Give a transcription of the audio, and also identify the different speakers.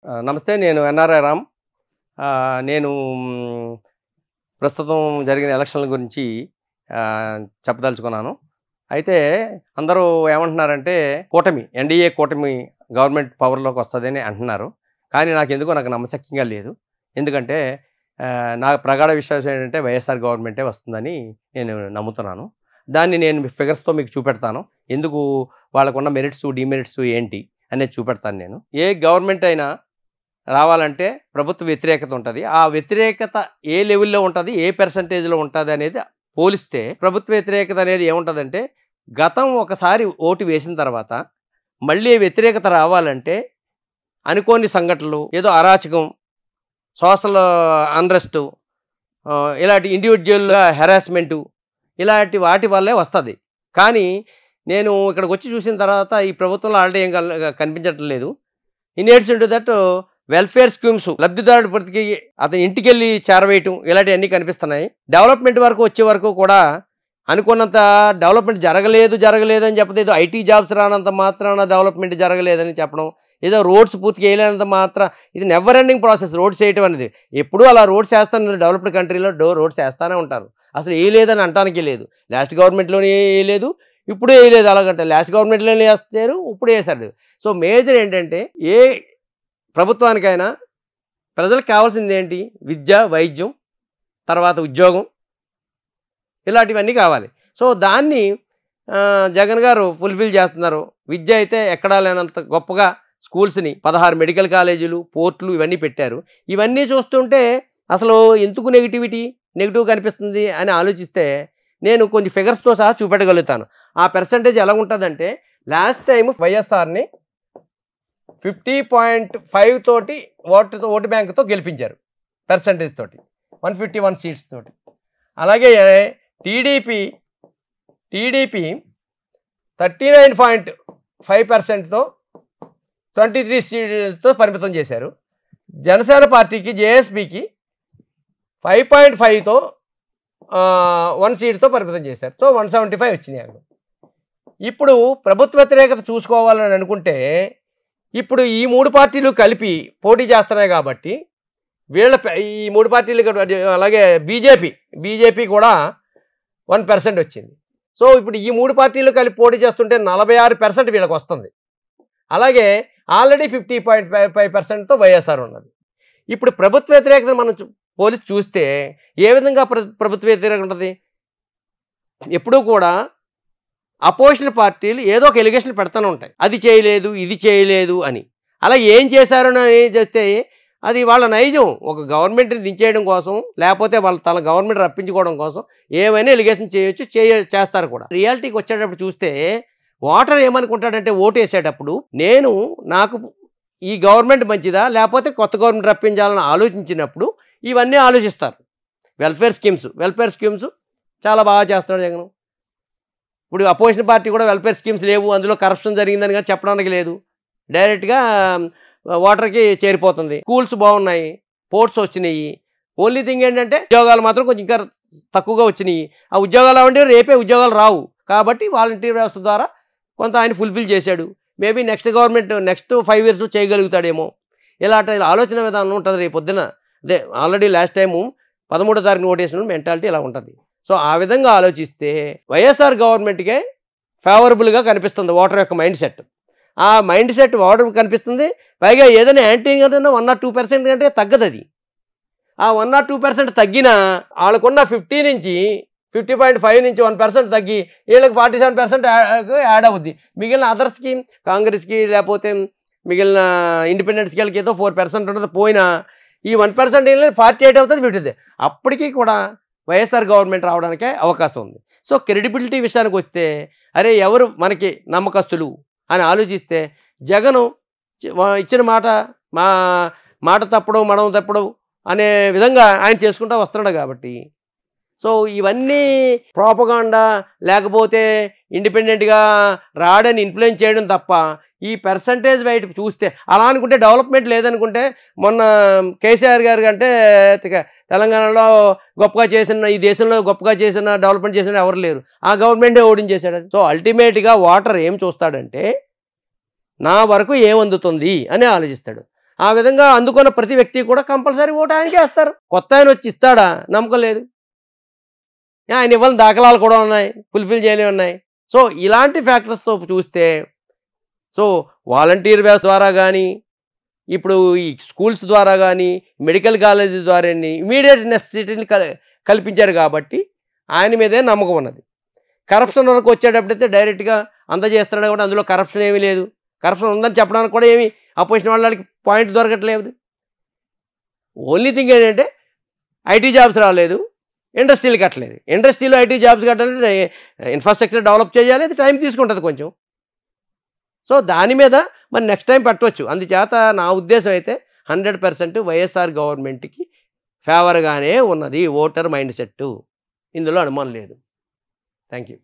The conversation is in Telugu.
Speaker 1: నమస్తే. నేను ఎన్ఆర్ఐ రామ్. నేను ప్రస్తుతం జరిగిన ఎలక్షన్ల గురించి చెప్పదలుచుకున్నాను. అయితే అందరూ ఏమంటున్నారంటే ఎన్డీఏ కూటమి గవర్నమెంట్ పవర్‌లోకి వస్తదని అంటున్నారు. కానీ నాకెందుకో నమ్మశక్యంగా లేదు. ఎందుకంటే నా ప్రగాఢ విశ్వాసం ఏంటంటే వైఎస్ఆర్ గవర్నమెంటే వస్తుందని నేను నమ్ముతున్నాను. దాన్ని నేను ఫిగర్స్‌తో మీకు చూపెడతాను. ఎందుకు వాళ్ళకున్న మెరిట్స్, డిమెరిట్స్ ఏంటి అనేది చూపెడతాను నేను. ఏ గవర్నమెంట్ అయినా రావాలంటే ప్రభుత్వ వ్యతిరేకత ఉంటుంది. ఆ వ్యతిరేకత ఏ లెవెల్లో ఉంటుంది, ఏ పర్సంటేజ్‌లో ఉంటుంది అనేది పోలిస్తే ప్రభుత్వ వ్యతిరేకత అనేది ఏముంటుందంటే, గతం ఒకసారి ఓటు వేసిన తర్వాత మళ్ళీ వ్యతిరేకత రావాలంటే అనుకోని సంఘటనలు, ఏదో అరాచకం, సోషల్ అన్రెస్టు, ఇలాంటి ఇండివిజువల్‌గా హెరాస్మెంటు, ఇలాంటి వాటి వల్లే వస్తుంది. కానీ నేను ఇక్కడికి వచ్చి చూసిన తర్వాత ఈ ప్రభుత్వంలో ఆల్రెడీ ఏం కనిపించట్లేదు. In addition to that welfare schemes లబ్ధిదారుడి ప్రతికి అతని ఇంటికి వెళ్ళి చేరవేయటం, ఇలాంటివన్నీ కనిపిస్తున్నాయి. డెవలప్మెంట్ వరకు వచ్చే వరకు కూడా అనుకున్నంత డెవలప్మెంట్ జరగలేదు అని చెప్పదు. ఏదో ఐటీ జాబ్స్ రానంత మాత్రాన డెవలప్మెంట్ జరగలేదని చెప్పడం, ఏదో రోడ్స్ పూర్తిగా వేయలేనంత మాత్రం ఇది నెవర్ ఎండింగ్ ప్రాసెస్. రోడ్స్ వేయటం అనేది ఎప్పుడూ అలా రోడ్స్ వేస్తాను. డెవలప్డ్ కంట్రీలో రోడ్స్ వేస్తూనే ఉంటారు. అసలు వేయలేదని అంటానికి లేదు. లాస్ట్ గవర్నమెంట్లోనే వేయలేదు, ఇప్పుడు వేయలేదు. అలాగంటే లాస్ట్ గవర్నమెంట్లోనే వేస్తారు, ఇప్పుడు వేసారు. సో మేజర్ ఏంటంటే, ఏ ప్రభుత్వానికైనా ప్రజలకు కావాల్సింది ఏంటి? విద్య, వైద్యం, తర్వాత ఉద్యోగం, ఇలాంటివన్నీ కావాలి. సో దాన్ని జగన్ గారు ఫుల్ఫిల్ చేస్తున్నారు. విద్య అయితే ఎక్కడా లేనంత గొప్పగా స్కూల్స్ని 16 మెడికల్ కాలేజీలు, పోర్టులు ఇవన్నీ పెట్టారు. ఇవన్నీ చూస్తుంటే అసలు ఎందుకు నెగిటివ్ కనిపిస్తుంది అని ఆలోచిస్తే నేను కొన్ని ఫిగర్స్తో సహా చూపెట్టగలుగుతాను. ఆ పర్సంటేజ్ ఎలా ఉంటుందంటే, లాస్ట్ టైం వైఎస్ఆర్ని 50.5 తోటి ఓటు బ్యాంకుతో గెలిపించారు. పర్సంటేజ్ తోటి 151 సీట్స్ తోటి. అలాగే టీడీపీ 39.5%తో 23 సీట్లతో పరిమితం చేశారు. జనసేన పార్టీకి, జేఎస్పీకి 5.5తో 1 సీట్తో పరిమితం చేశారు. సో 175 వచ్చినాయి. ఇప్పుడు ప్రభుత్వ వ్యతిరేకత చూసుకోవాలని అనుకుంటే, ఇప్పుడు ఈ 3 పార్టీలు కలిపి పోటీ చేస్తున్నాయి కాబట్టి ఈ 3 పార్టీలు, అలాగే బీజేపీ కూడా 1% వచ్చింది. సో ఇప్పుడు ఈ 3 పార్టీలు కలిపి పోటీ చేస్తుంటే 46% వీళ్ళకి వస్తుంది. అలాగే ఆల్రెడీ 50.5%తో వైఎస్ఆర్ ఉన్నది. ఇప్పుడు ప్రభుత్వ వ్యతిరేకత మనం పోలీసు చూస్తే ఏ విధంగా ప్రభుత్వ వ్యతిరేకత ఉంటుంది? ఎప్పుడూ కూడా అపోజిషన్ పార్టీలు ఏదో ఒక ఎలిగేషన్ పెడతానే ఉంటాయి. అది చేయలేదు, ఇది చేయలేదు అని. అలా ఏం చేశారు అని చెప్తే అది వాళ్ళ నైజం. ఒక గవర్నమెంట్ని దించేయడం కోసం, లేకపోతే వాళ్ళ తన గవర్నమెంట్ రప్పించుకోవడం కోసం ఏమైనా ఎలిగేషన్ చేయొచ్చు, చేస్తారు కూడా. రియాలిటీకి వచ్చేటప్పుడు చూస్తే ఓటర్ ఏమనుకుంటాడంటే, ఓటు వేసేటప్పుడు నాకు ఈ గవర్నమెంట్ మంచిదా, లేకపోతే కొత్త గవర్నమెంట్ రప్పించాలని ఆలోచించినప్పుడు ఇవన్నీ ఆలోచిస్తారు. వెల్ఫేర్ స్కీమ్స్ చాలా బాగా చేస్తాడు జగన్. ఇప్పుడు అపోజిషన్ పార్టీ కూడా వెల్ఫేర్ స్కీమ్స్ లేవు, అందులో కరప్షన్ జరిగిందని కానీ చెప్పడానికి లేదు. డైరెక్ట్గా ఓటర్కి చేరిపోతుంది. స్కూల్స్ బాగున్నాయి, పోర్ట్స్ వచ్చినాయి. ఓన్లీ థింగ్ ఏంటంటే ఉద్యోగాలు మాత్రం కొంచెం ఇంకా తక్కువగా వచ్చినాయి. ఆ ఉద్యోగాలు అంటే రేపే ఉద్యోగాలు రావు కాబట్టి వాలంటీర్ వ్యవస్థ ద్వారా కొంత ఆయన ఫుల్ఫిల్ చేశాడు. మేబీ నెక్స్ట్ 5 ఇయర్స్లో చేయగలుగుతాడేమో. ఇలాంటి ఆలోచన విధానం ఉంటుంది రేపు పొద్దున. అదే ఆల్రెడీ లాస్ట్ టైము 13వ తారీఖున ఓటేసిన మెంటాలిటీ ఇలా ఉంటుంది. సో ఆ విధంగా ఆలోచిస్తే వైఎస్ఆర్ గవర్నమెంట్కే ఫేవరబుల్గా కనిపిస్తుంది ఓటర్ యొక్క మైండ్ సెట్. ఆ మైండ్ సెట్ ఓటర్ కనిపిస్తుంది. పైగా ఏదైనా యాంటీ 1 or 2% కంటే తగ్గదు అది. ఆ 1 or 2% తగ్గినా వాళ్ళకున్న 50.5 నుంచి 1% తగ్గి వీళ్ళకి 47% యాడ్ అవుద్ది. మిగిలిన అదర్స్కి, కాంగ్రెస్కి, లేకపోతే మిగిలిన ఇండిపెండెంట్స్కి వెళ్ళకి ఏదో 4% ఉంటుంది. పోయినా ఈ 1% 48 అవుతుంది, 50. అప్పటికీ కూడా వైఎస్ఆర్ గవర్నమెంట్ రావడానికే అవకాశం ఉంది. సో క్రెడిబిలిటీ విషయానికి వస్తే, అరే ఎవరు మనకి నమ్మకస్తులు అని ఆలోచిస్తే, జగను ఇచ్చిన మాట తప్పడం, మనం తప్పడం అనే విధంగా ఆయన చేసుకుంటూ వస్తున్నాడు కాబట్టి, సో ఇవన్నీ ప్రోపగాండా, లేకపోతే ఇండిపెండెంట్గా రాడని ఇన్ఫ్లుయెన్స్ చేయడం తప్ప ఈ పర్సంటేజ్ వైట్ చూస్తే, అలా అనుకుంటే డెవలప్మెంట్ లేదనుకుంటే, మొన్న కేసీఆర్ గారు కంటే తెలంగాణలో గొప్పగా చేసిన, ఈ దేశంలో గొప్పగా చేసిన, డెవలప్మెంట్ చేసిన ఎవరు లేరు. ఆ గవర్నమెంటే ఓడించేశాడు. సో అల్టిమేట్గా ఓటర్ ఏం చూస్తాడంటే, నా వరకు ఏమందుతుంది అని ఆలోచిస్తాడు. ఆ విధంగా అందుకున్న ప్రతి వ్యక్తి కూడా కంపల్సరీ ఓటు ఆయనకే వేస్తారు. కొత్త ఆయన వచ్చి ఇస్తాడా? నమ్మకం లేదు. ఆయన ఇవ్వని దాఖలాలు కూడా ఉన్నాయి, ఫుల్ఫిల్ చేయలేవి ఉన్నాయి. సో ఇలాంటి ఫ్యాక్టర్స్తో చూస్తే సో వాలంటీర్ వ్యవస్థ ద్వారా కానీ, ఇప్పుడు ఈ స్కూల్స్ ద్వారా కానీ, మెడికల్ కాలేజ్ ద్వారా ఇమీడియట్ నెసెసిటీని కల్పించారు కాబట్టి ఆయన మీదే నమ్మకం ఉన్నది. కరప్షన్ వరకు వచ్చేటప్పుడైతే డైరెక్ట్గా అందజేస్తున్నాడు కాబట్టి అందులో కరప్షన్ ఏమీ లేదు. కరప్షన్ ఉందని చెప్పడానికి కూడా ఏమి అపోజిషన్ వాళ్ళకి పాయింట్ దొరకట్లేదు. ఓన్లీ థింగ్ ఏంటంటే ఐటీ జాబ్స్ రాలేదు, ఇండస్ట్రీలు కట్టలేదు. ఇండస్ట్రీలో ఐటీ జాబ్స్ కట్టాలంటే ఇన్ఫ్రాస్ట్రక్చర్ డెవలప్ చేయాలి, అది టైం తీసుకుంటుంది కొంచెం. సో దాని మీద మరి నెక్స్ట్ టైం పెట్టవచ్చు. అందుచేత నా ఉద్దేశం అయితే 100% వైఎస్ఆర్ గవర్నమెంట్కి ఫేవర్గానే ఉన్నది ఓటర్ మైండ్ సెట్, ఇందులో అనుమానం లేదు. Thank you.